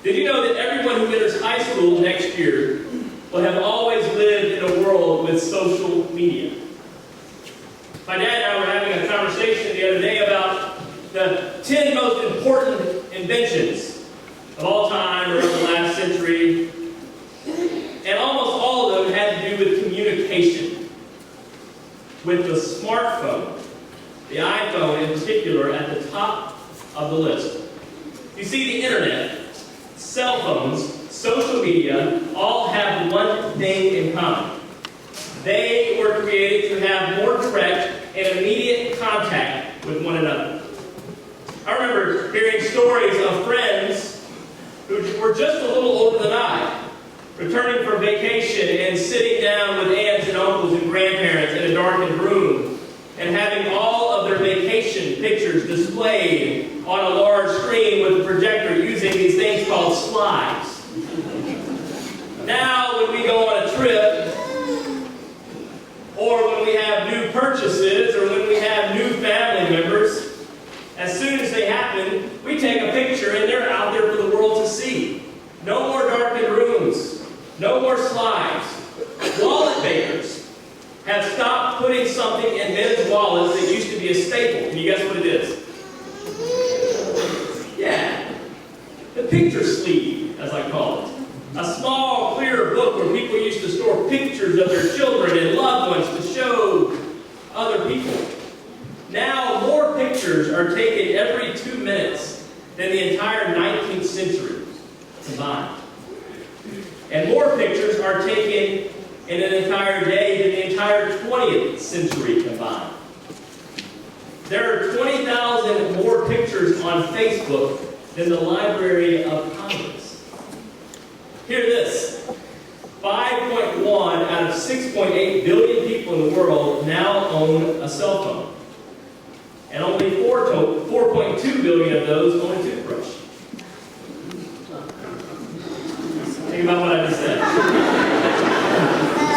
Did you know that everyone who enters high school next year will have always lived in a world with social media? My dad and I were having a conversation the other day about the 10 most important inventions of all time or of the last century. And almost all of them had to do with communication. With the smartphone, the iPhone in particular, at the top of the list. You see, the internet, cell phones, social media, all have one thing in common. They were created to have more direct and immediate contact with one another. I remember hearing stories of friends who were just a little older than I, returning from vacation and sitting down with aunts and uncles and grandparents in a darkened room and having all of their vacation pictures displayed on a large screen with a projector using these things called slides. Now, when we go on a trip, or when we have new purchases, or when we have new family members, as soon as they happen, we take a picture and they're out there for the world to see. No more darkened rooms. No more slides. Wallet makers have stopped putting something in men's wallets that used to be a staple. Can you guess what it is? Yeah. The picture sleeve, as I call it. A small, clear book where people used to store pictures of their children and loved ones to show other people. Now, more pictures are taken every 2 minutes than the entire 19th century combined. And more pictures are taken in an entire day than the entire 20th century combined. There are 20,000 more pictures on Facebook than the Library of Congress. Hear this. 5.1 out of 6.8 billion people in the world now own a cell phone. And only 4.2 billion of those own a toothbrush. Think about what I just said.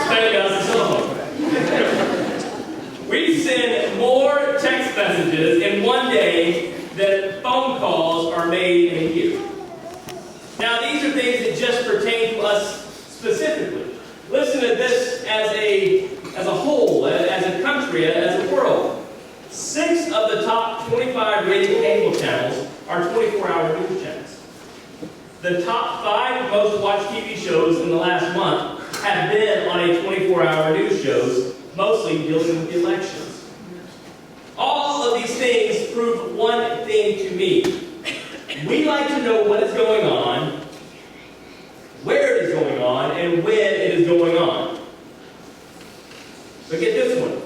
Especially us, a cell phone. We send more text messages in one day than phone calls are made in a year. Now, these are things that just pertain to us specifically. Listen to this as a whole, as a country, as a world. 6 of the top 25 rated cable channels are 24-hour news channels. The top 5 most watched TV shows in the last month have been on a 24-hour news shows, mostly dealing with the elections. All of these things prove one thing to me. We like to know what is going on, where it is going on, and when it is going on. But get this one.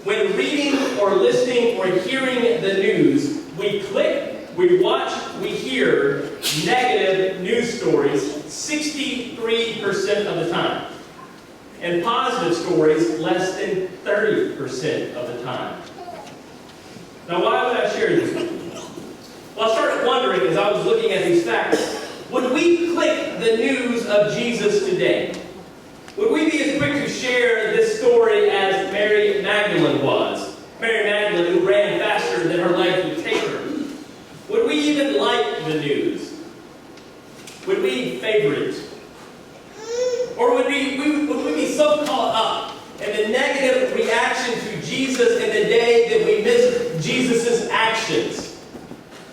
When reading or listening or hearing the news, we click, we watch, we hear negative news stories 63% of the time. And positive stories less than 30% of the time. Now, why would I share this with you? Well, I started wondering as I was looking at these facts, would we click the news of Jesus today? Would we be as quick to share this story as Mary Magdalene was? Mary Magdalene, who ran faster than her legs would take her. Would we even like the news? Would we favor it? Or would we be so caught up in the negative reaction to Jesus in the day that we miss Jesus' actions?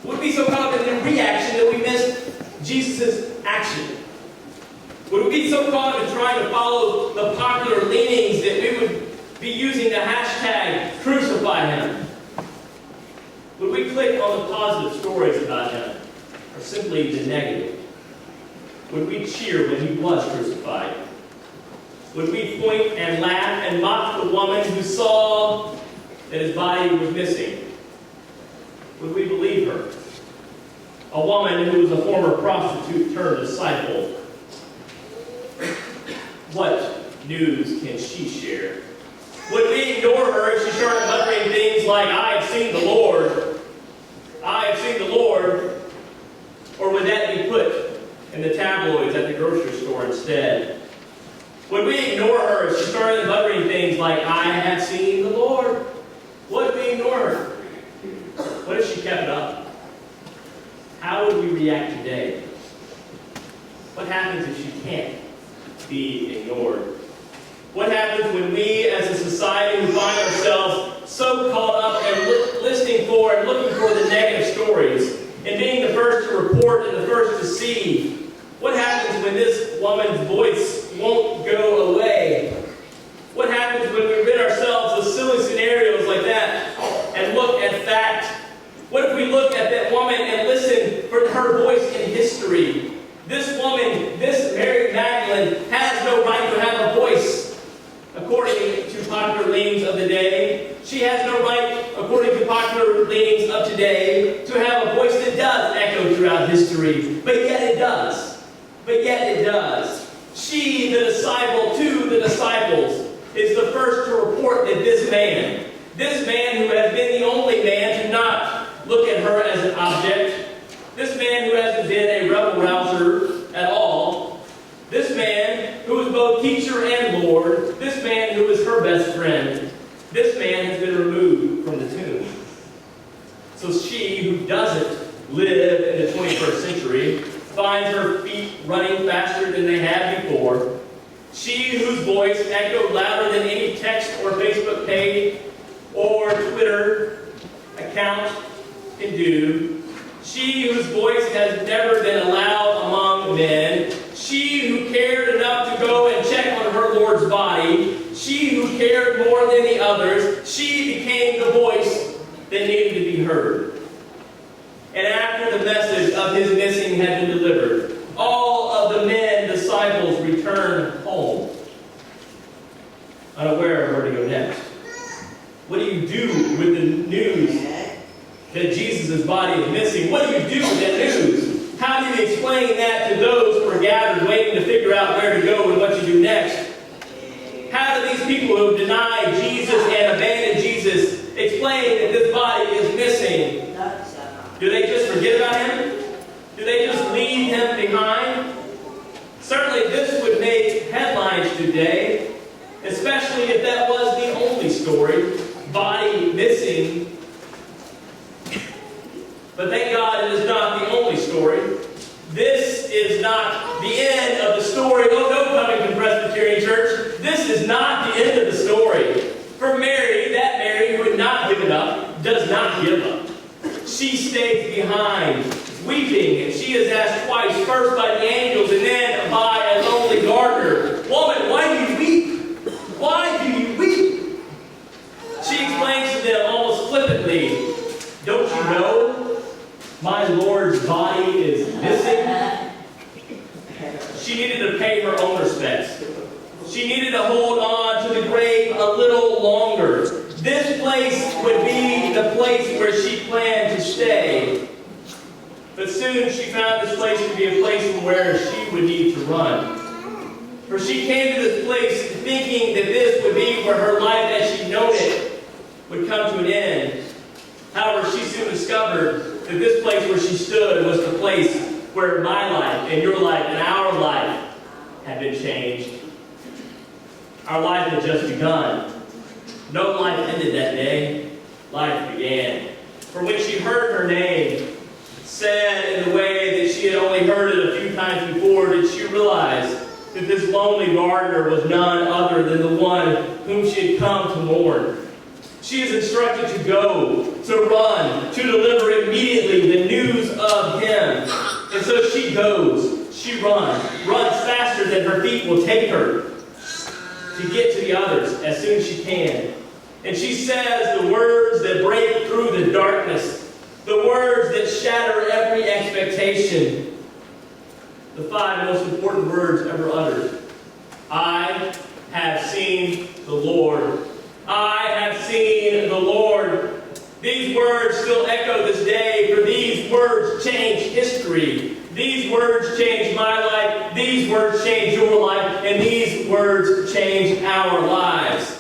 Would we be so caught up in the reaction that we miss Jesus' action? Would we be so caught up in trying to follow the popular leanings that we would be using the hashtag crucify him? Would we click on the positive stories about him, or simply the negative? Would we cheer when he was crucified? Would we point and laugh and mock the woman who saw that his body was missing? Would we believe her? A woman who was a former prostitute turned disciple. What news can she share? Would we ignore her if she started muttering things like, I have seen the Lord? I have seen the Lord. Or would that be put in the tabloids at the grocery store instead? Would we ignore her if she started muttering things like, I have seen the Lord? Would we ignore her? What if she kept it up? How would we react today? What happens if she can't be ignored? What happens when we as a society find ourselves so caught up in listening for and looking for the negative stories and being the first to report and the first to see? What happens when this woman's voice won't go away? What happens when we rid ourselves of silly scenarios like that and look at fact? What if we look at that woman and listen for her voice in history? This woman, this Mary Magdalene, has no right to have a voice. According to popular leanings of the day, she has no right, according to popular leanings of today, to have a voice that does echo throughout history. But yet it does. But yet it does. She, the disciple to the disciples, is the first to report that this man who has been the only man to not look at her as an object, this man who hasn't been a rebel-rouser at all, this man who is both teacher and Lord, this man who is her best friend, this man has been removed from the tomb. So she, who doesn't live in the 21st century, finds her feet running faster than they had before. She whose voice echoed louder than any text or Facebook page or Twitter account can do. She whose voice has never been allowed among men. She who cared enough to go and check on her Lord's body. She who cared more than the others. She became the voice that needed to be heard. And after the message of his missing had been delivered, all of the men, disciples, returned home, unaware of where to go next. What do you do with the news that Jesus' body is missing? What do you do with that news? How do you explain that to those who are gathered waiting to figure out where to go and what to do next? How do these people who deny Jesus and abandon Jesus explain that this body is missing? Do they just forget about him? Do they just leave him behind? Certainly this would make headlines today, especially if that was the only story, body missing. But thank God it is not the only story. This is not the end of the story. Oh no, Covington Presbyterian Church. This is not the end of the story. For Mary, that Mary who had not given up, does not give up. She stays behind, weeping, and she is asked twice, first by the angels and then by a lonely gardener, "Woman, why do you weep? Why do you weep?" She explains to them almost flippantly, "Don't you know my Lord's body is missing?" She needed to pay her own respects. She needed to hold on to the grave a little longer. This place would be the place where she planned to stay. But soon she found this place to be a place from where she would need to run. For she came to this place thinking that this would be where her life as she'd known it would come to an end. However, she soon discovered that this place where she stood was the place where my life and your life and our life had been changed. Our life had just begun. No life ended that day. Life began. For when she heard her name said in the way that she had only heard it a few times before, did she realize that this lonely gardener was none other than the one whom she had come to mourn. She is instructed to go, to run, to deliver immediately the news of him. And so she goes. She runs faster than her feet will take her to get to the others as soon as she can. And she says the words that break through the darkness, the words that shatter every expectation, the 5 most important words ever uttered. "I have seen the Lord. I have seen the Lord." These words still echo this day, for these words change history. These words change my life. These words change your life. And these words change our lives.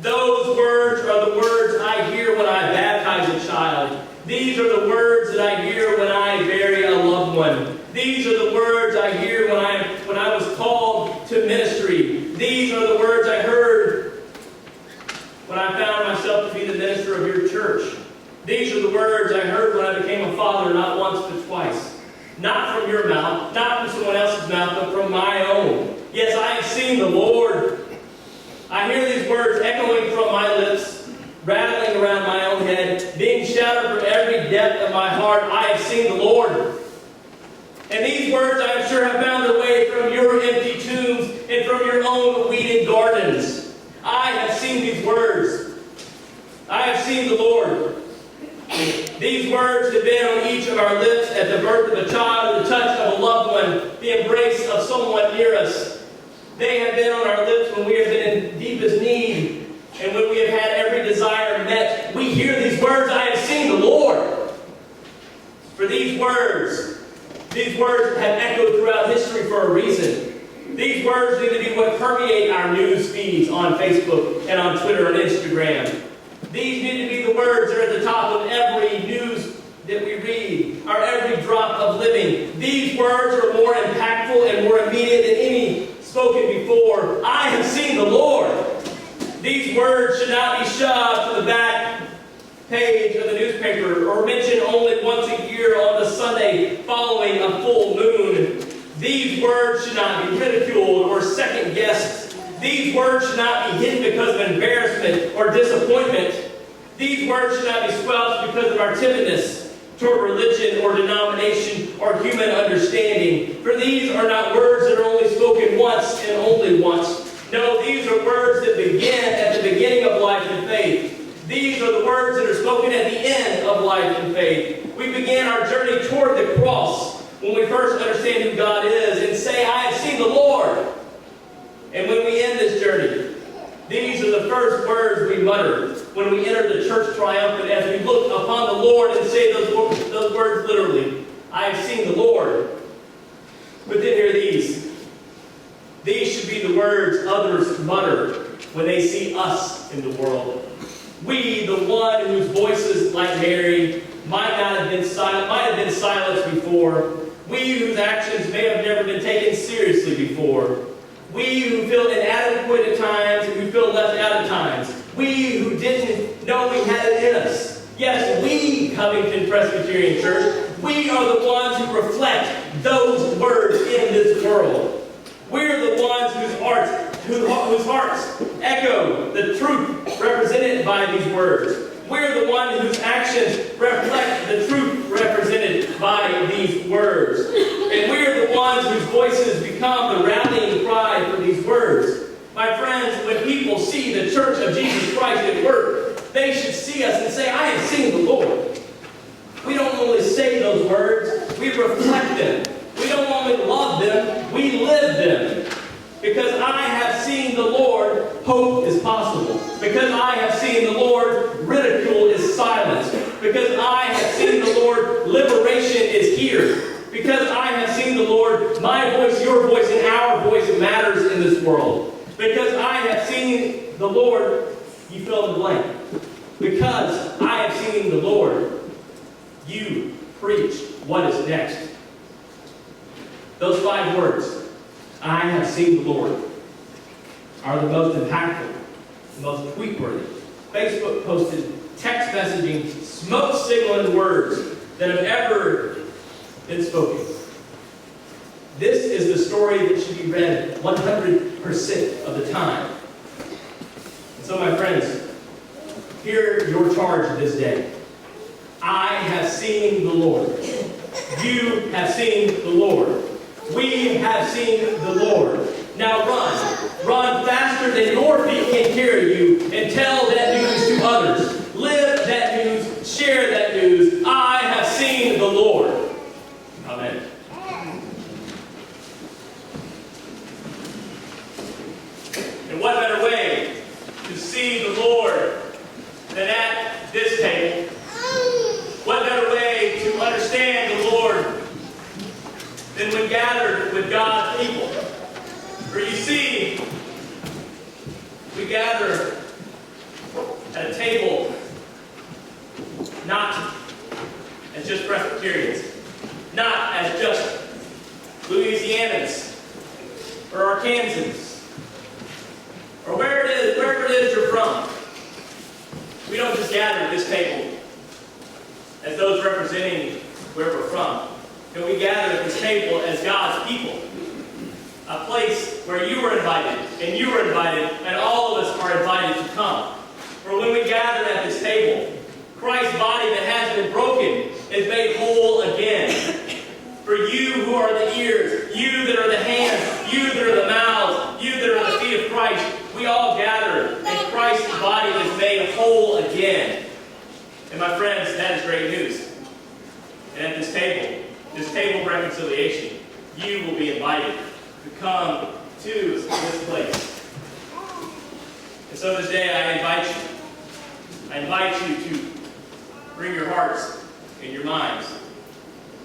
Those words are the words I hear when I baptize a child. These are the words that I hear when I bury a loved one. These are the words I hear when I was called to ministry. These are the words I heard when I found myself to be the minister of your church. These are the words I heard when I became a father, not once but twice. Not from your mouth, not from someone else's mouth, but seen the Lord. I hear these words echoing from my lips, rattling around my own head, being shouted from every depth of my heart. I have seen the Lord. And these words, I am sure, have found their way from your empty tombs and from your own weeded gardens. I have seen these words. I have seen the Lord. These words have been on each of our lips at the birth of a child, the touch of a loved one, the embrace of someone near us. They have been on our lips when we have been in deepest need and when we have had every desire met. We hear these words, I have seen the Lord. For these words have echoed throughout history for a reason. These words need to be what permeate our news feeds on Facebook and on Twitter and Instagram. These need to be the words that are at the top of every news that we read, our every drop of living. These words are more impactful and more immediate than any spoken before. I have seen the Lord. These words should not be shoved to the back page of the newspaper or mentioned only once a year on the Sunday following a full moon. These words should not be ridiculed or second-guessed. These words should not be hidden because of embarrassment or disappointment. These words should not be squelched because of our timidness toward religion or denomination or human understanding. For these are not words that are only spoken once and only once. No, these are words that begin at the beginning of life and faith. These are the words that are spoken at the end of life and faith. We begin our journey toward the cross when we first understand who God is and say, I have seen the Lord. And when we end this journey, these are the first words we mutter when we enter the church triumphant as we look upon the Lord and say those words literally. I have seen the Lord. But then hear these. These should be the words others mutter when they see us in the world. We, the one whose voices, like Mary, might have been silenced before. We whose actions may have never been taken seriously before. We who feel inadequate at times and who feel left out at times. We who didn't know we had it in us. Yes, we, Covington Presbyterian Church, we are the ones who reflect those words in this world. We're the ones whose hearts echo the truth represented by these words. We're the ones whose actions reflect the truth represented by these words. And we're the ones whose voices become the rallying cry for these words. My friends, when people see the Church of Jesus Christ at work, they should see us and say, I have seen the Lord. We don't only say those words, we reflect them. We don't only love them, we live them. Because I have seen the Lord, hope is possible. Because I have seen the Lord, ridicule is silenced. Because I have seen the Lord, liberation is here. Because I have seen the Lord, my voice, your voice, and our voice matters in this world. Because I have seen the Lord, you fill in the blank. Because I have seen the Lord, you preach what is next. Those 5 words, I have seen the Lord, are the most impactful, the most tweet-worthy, Facebook posted, text messaging, smoke signaling words that have ever been spoken. This is the story that should be read 100% of the time. And so, my friends, hear your charge this day. I have seen the Lord. You have seen the Lord. We have seen the Lord. Now run. Run faster than your feet can carry you and tell that news to others. Live that news. Share that news. I have seen the Lord. Amen. And what better way to see the Lord than at this table? What better way to understand the Lord than when gathered with God's people? For you see, we gather at a table not as just Presbyterians, not as just Louisianans or Arkansans, or wherever it is you're from. We don't just gather at this table as those representing where we're from. And we gather at this table as God's people. A place where you were invited, and all of us are invited to come. For when we gather at this table, Christ's body that has been broken is made whole again. For you who are the ears, you that are the hands, you that are the mouths, you that are the feet of Christ, we all gather, and Christ's body is made whole again. And my friends, that is great news. And at this table of reconciliation, you will be invited to come to this place. And so this day I invite you to bring your hearts and your minds.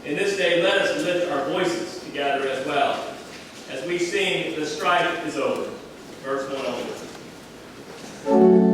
And this day let us lift our voices together as well as we sing "The Strife is Over," verse 1 only.